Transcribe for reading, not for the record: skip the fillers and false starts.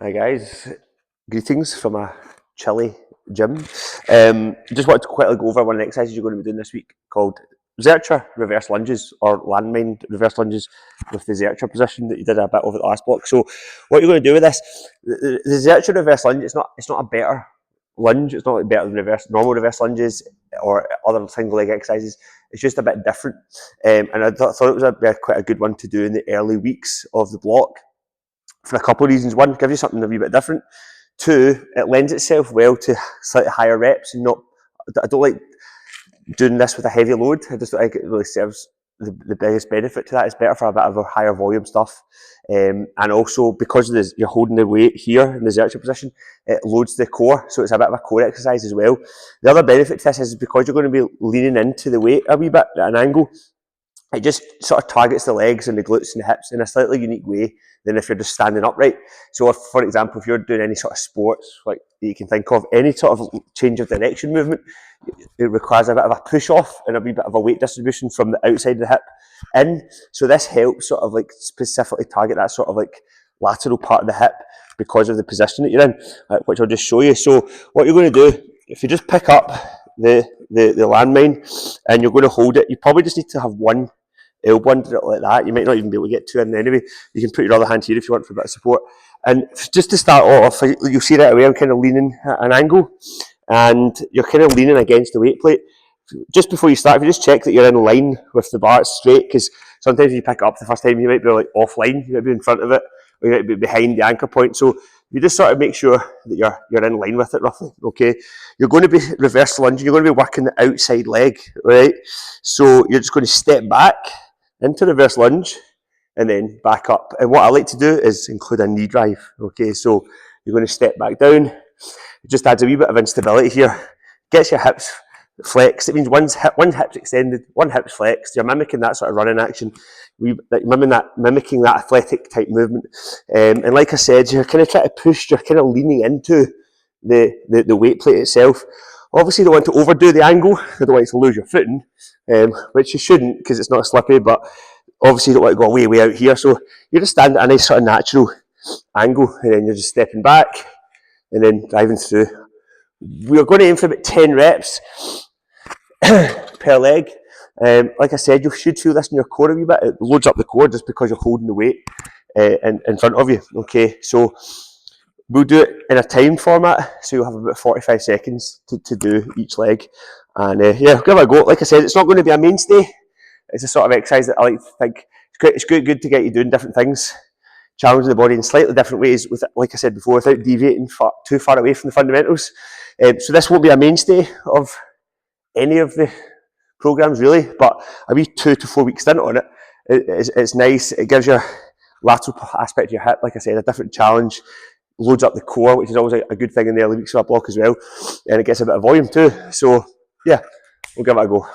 Hi guys, greetings from a chilly gym. Just wanted to quickly go over one of the exercises you're going to be doing this week called zercher reverse lunges or landmine reverse lunges with the zercher position that you did a bit over the last block. So what you're going to do with this, the zercher reverse lunge, it's not a better lunge, it's not like better than normal reverse lunges or other single leg exercises. It's just a bit different, and I thought it was quite a good one to do in the early weeks of the block. For a couple of reasons. One, gives you something a wee bit different. Two, it lends itself well to slightly higher reps. And I don't like doing this with a heavy load. I just don't think it really serves the biggest benefit to that. It's better for a bit of a higher volume stuff. And also, because of you're holding the weight here in the zercher position, it loads the core. So it's a bit of a core exercise as well. The other benefit to this is because you're going to be leaning into the weight a wee bit at an angle, it just sort of targets the legs and the glutes and the hips in a slightly unique way than if you're just standing upright. So if, for example, if you're doing any sort of sports, like you can think of, any sort of change of direction movement, it requires a bit of a push off and a wee bit of a weight distribution from the outside of the hip in. So this helps sort of like specifically target that sort of like lateral part of the hip because of the position that you're in, which I'll just show you. So what you're going to do, if you just pick up the landmine and you're going to hold it, you probably just need to have one elbow under it like that. You might not even be able to get to it anyway. You can put your other hand here if you want for a bit of support. And just to start off, you'll see right away I'm kind of leaning at an angle and you're kind of leaning against the weight plate. Just before you start, if you just check that you're in line with the bar, it's straight, because sometimes if you pick it up the first time, you might be like offline, you might be in front of it, or you might be behind the anchor point. So you just sort of make sure that you're in line with it roughly, okay? You're going to be reverse lunging, you're going to be working the outside leg, right? So you're just going to step back into reverse lunge and then back up. And what I like to do is include a knee drive, okay? So you're going to step back down. It just adds a wee bit of instability here. Gets your hips flexed. It means one hip's extended, one hip's flexed. You're mimicking that sort of running action, mimicking that athletic type movement. And like I said, you're kind of trying to push, you're kind of leaning into the weight plate itself. Obviously, you don't want to overdo the angle. You don't want to lose your footing, which you shouldn't because it's not slippery, but obviously you don't want to go way out here. So you're just standing at a nice sort of natural angle, and then you're just stepping back and then driving through. We're going to aim for about 10 reps per leg. Like I said, you should feel this in your core a wee bit. It loads up the core just because you're holding the weight in front of you. Okay, so we'll do it in a time format, so you'll have about 45 seconds to do each leg. And yeah, give it a go. Like I said, it's not going to be a mainstay. It's a sort of exercise that I like to think it's good to get you doing different things, challenging the body in slightly different ways, with, like I said before, without deviating too far away from the fundamentals. So this won't be a mainstay of any of the programs really, but a wee 2 to 4 week stint on it, it's nice. It gives your lateral aspect of your hip, like I said, a different challenge, loads up the core, which is always a good thing in the early weeks of a block as well, and it gets a bit of volume too. So yeah, we'll give it a go.